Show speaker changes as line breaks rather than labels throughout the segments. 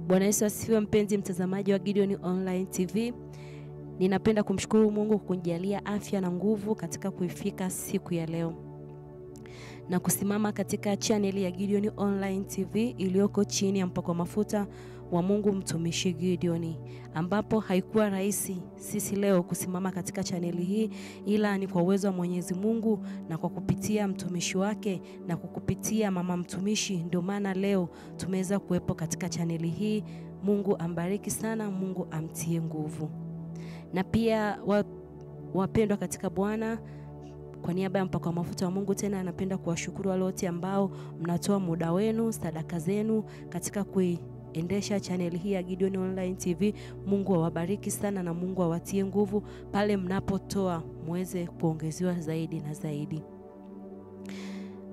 Bwana Yesu asifiwe, mpenzi mtazamaji wa Gideon Online TV. Ninapenda kumshukuru Mungu kwa kunijalia afya na nguvu katika kuifika siku ya leo na kusimama katika channel ya Gideon Online TV iliyoko chini ya mpako mafuta wa Mungu mtumishi Gideon, ambapo haikuwa rahisi sisi leo kusimama katika channel hii, ila ni kwa uwezo wa Mwenyezi Mungu na kwa kupitia mtumishi wake na kukupitia mama mtumishi, ndio maana leo tumeweza kuwepo katika channel hii. Mungu ambariki sana, Mungu amtie nguvu. Na pia wapendwa katika Bwana, kwa niaba ya mpako mafuta wa Mungu, tena anapenda kuwashukuru wale wote ambao mnatoa muda wenu, sadaka zenu katika kuiendesha channel hii ya Gideon Online TV. Mungu awabariki sana na Mungu awatie nguvu pale mnapotoa, muweze kuongezewa zaidi na zaidi,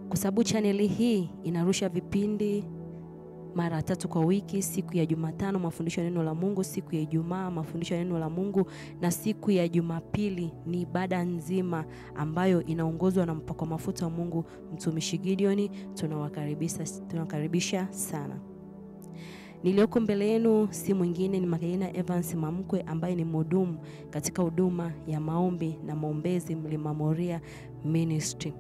kwa sababu channel hii inarusha vipindi mara 3 kwa wiki. Siku ya Jumatano mafundisho ya neno la Mungu, siku ya Ijumaa mafundisho ya neno la Mungu, na siku ya Jumapili ni ibada nzima ambayo inaongozwa na mpako mafuta wa Mungu mtumishi Gideon. Tunawakaribisha sana. Nilioko mbele yenu si mwingine ni Magdalena Evans Mamkwe, ambaye ni mhudumu katika huduma ya maombi na maombezi Mlima Moria Ministry.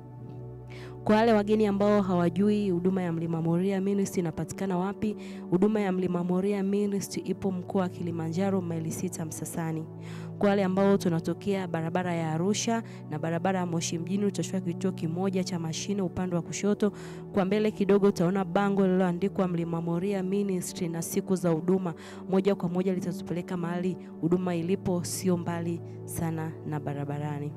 Kwa wale wageni ambao hawajui huduma ya Mlima Moria Ministry inapatikana wapi, huduma ya Mlima Moria Ministry ipo mkoa wa Kilimanjaro, maili 6 Msasani. Kwa wale ambao tunatokea barabara ya Arusha na barabara ya Moshi mjini, utashuka kituo kimoja cha mashine upande wa kushoto. Kwa mbele kidogo utaona bango lililoandikwa Mlima Moria Ministry na siku za huduma. Moja kwa moja litatupeleka mahali huduma ilipo, sio mbali sana na barabarani.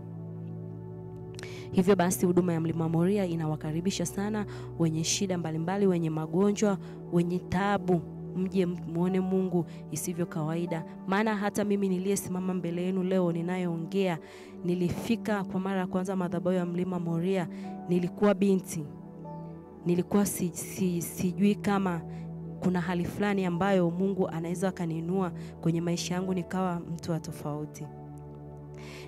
Hivyo basi huduma ya Mlima Moria inawakaribisha sana wenye shida mbalimbali, wenye magonjwa, wenye taabu, mje muone Mungu isivyo kawaida. Maana hata mimi niliyesimama mbele yenu leo ninayeongea, nilifika kwa mara ya kwanza madhabahu ya Mlima Moria, nilikuwa binti. Nilikuwa sijui kama kuna hali fulani ambayo Mungu anaweza akaninua kwenye maisha yangu nikawa mtu wa tofauti.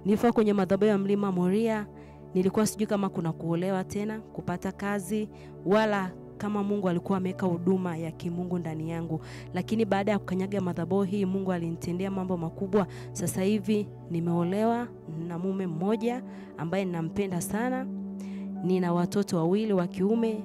Nilifika kwenye madhabahu ya Mlima Moria, nilikuwa sijui kama kuna kuolewa tena, kupata kazi, wala kama Mungu alikuwa ameweka huduma ya kimungu ndani yangu. Lakini baada ya kukanyaga madhabahu hii, Mungu alinitendea mambo makubwa. Sasa hivi nimeolewa na mume mmoja ambaye ninampenda sana. Nina watoto 2 wa kiume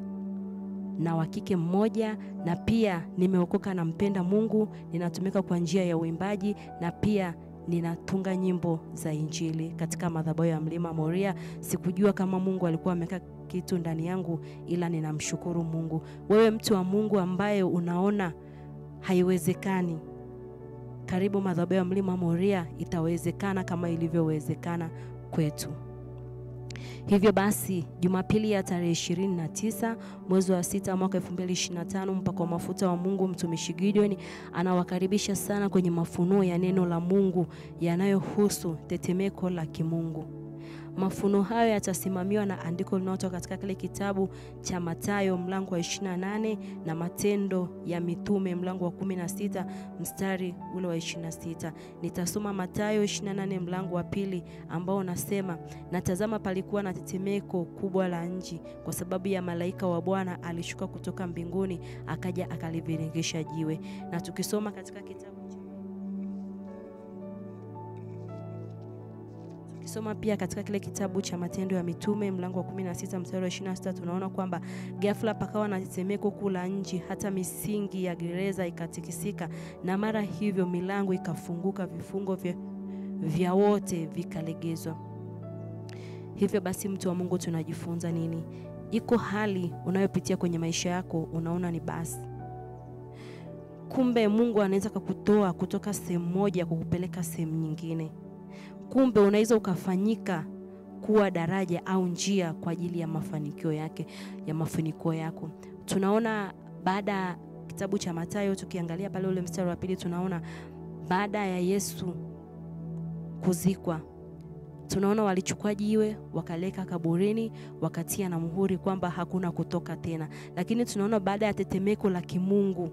na wa kike mmoja, na pia nimeokoka na mpenda Mungu. Ninatumika kwa njia ya uimbaji na pia ninatunga nyimbo za Injili katika madhabahu ya Mlima Moria. Sikujua kama Mungu alikuwa ameweka kitu ndani yangu, ila ninamshukuru Mungu. Wewe mtu wa Mungu ambaye unaona haiwezekani, karibu madhabahu ya Mlima Moria, itawezekana kama ilivyowezekana kwetu. Hivyo basi Jumapili ya tarehe 29 mwezi wa 6 mwaka 2025, mpako mafuta wa Mungu mtumishi Gideon anawakaribisha sana kwenye mafunuo ya neno la Mungu yanayohusu tetemeko la kimungu. Mafunuo hayo yatasimamiwa na andiko linalotoka katika kile kitabu cha Mathayo mlango wa 28 na Matendo ya Mitume mlango wa 16 mstari ule wa 26. Nitasoma Mathayo 28 mlango wa 2 ambao unasema, na tazama palikuwa na tetemeko kubwa la nchi, kwa sababu ya malaika wa Bwana alishuka kutoka mbinguni akaja akaliviringisha jiwe. Na tukisoma katika kitabu soma pia katika kile kitabu cha Matendo ya Mitume mlango wa 16 mstari wa 26, tunaona kwamba ghafla pakawa na tetemeko kuu la nchi, hata misingi ya gereza ikatikisika, na mara hivyo milango ikafunguka, vifungo vya wote vikalegezwa. Hivyo basi mtu wa Mungu, tunajifunza nini? Iko hali unayopitia kwenye maisha yako unaona ni basi, kumbe Mungu anaweza kukutoa kutoka sehemu moja kukupeleka sehemu nyingine. Kumbe unaweza ukafanyika kuwa daraja au njia kwa ajili ya mafanikio yako. Tunaona baada kitabu cha Mathayo, tukiangalia pale ule mstari wa 2, tunaona baada ya Yesu kuzikwa, tunaona walichukua jiwe wakaleka kaburini, wakatia na muhuri kwamba hakuna kutoka tena. Lakini tunaona baada ya tetemeko la kimungu,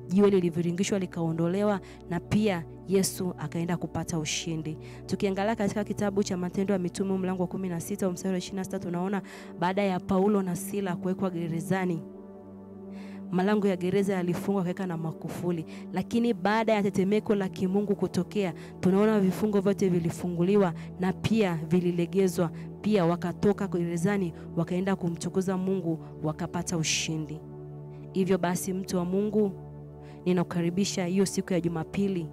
jiwe liliviringishwa likaondolewa, na pia Yesu akaenda kupata ushindi. Tukiangalia katika kitabu cha Matendo ya Mitume mlango wa 16 mstari wa 26, tunaona baada ya Paulo na Sila kuwekwa gerezani, malango ya gereza yalifungwa kaweka na makufuli, lakini baada ya tetemeko la kimungu kutokea, tunaona vifungo vyote vilifunguliwa na pia vililegezwa. Pia wakatoka gerezani wakaenda kumtukuza Mungu, wakapata ushindi. Hivyo basi, mtu wa Mungu, ninakukaribisha hiyo siku ya Jumapili.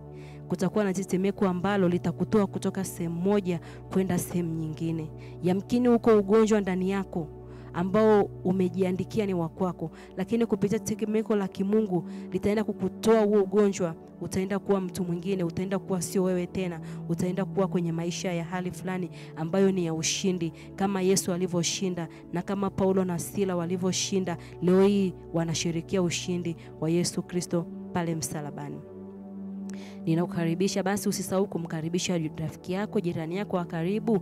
Kutakuwa na tetemeko ambalo litakutoa kutoka sehemu moja kwenda sehemu nyingine. Yamkini uko ugonjwa ndani yako ambao umejiandikia ni wa kwako, lakini kupitia tetemeko la kimungu litaenda kukutoa huo ugonjwa. Utaenda kuwa mtu mwingine, utaenda kuwa sio wewe tena, utaenda kuwa kwenye maisha ya hali fulani ambayo ni ya ushindi, kama Yesu alivyoshinda na kama Paulo na Sila walivyoshinda. Leo hii wanashirikia ushindi wa Yesu Kristo pale msalabani. Ninakukaribisha basi, usisahau kumkaribisha rafiki yako, jirani yako wa karibu.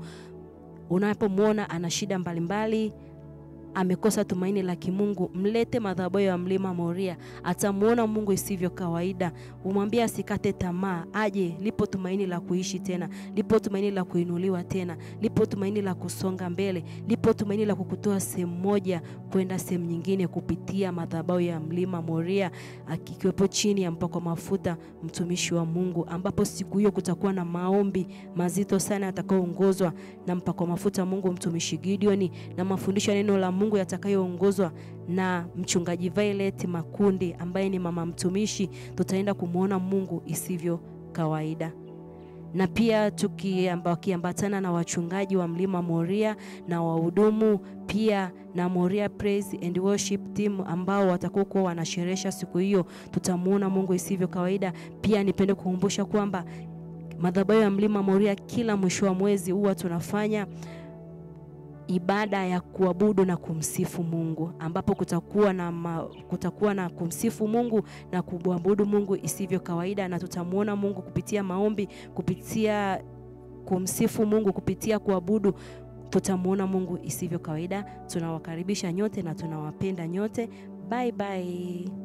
Unapomwona ana shida mbalimbali, amekosa tumaini la kimungu, mlete madhabahu ya Mlima Moria. Atamuona Mungu isivyo kawaida. Umwambie asikate tamaa, aje. Lipo tumaini la kuishi tena, lipo tumaini la kuinuliwa tena, lipo tumaini la kusonga mbele, lipo tumaini la kukutoa sehemu moja kwenda sehemu nyingine kupitia madhabahu ya Mlima Moria, akikiwepo chini ya mpako mafuta mtumishi wa Mungu, ambapo siku hiyo kutakuwa na maombi mazito sana yatakayoongozwa na mpako mafuta Mungu mtumishi Gideon, na mafundisho ya neno la Mungu yatakayoongozwa na mchungaji Violet Makundi ambaye ni mama mtumishi. Tutaenda kumuona Mungu isivyo kawaida. Na pia tukiambatana na wachungaji wa Mlima Moria na wahudumu pia na Moria Praise and Worship Team ambao watakuwa wanasherehesha siku hiyo, tutamuona Mungu isivyo kawaida. Pia nipende kukumbusha kwamba madhabahu ya Mlima Moria kila mwisho wa mwezi huwa tunafanya ibada ya kuabudu na kumsifu Mungu, ambapo kutakuwa na kumsifu Mungu na kuabudu Mungu isivyo kawaida, na tutamuona Mungu kupitia maombi, kupitia kumsifu Mungu, kupitia kuabudu. Tutamuona Mungu isivyo kawaida. Tunawakaribisha nyote na tunawapenda nyote. Bye bye.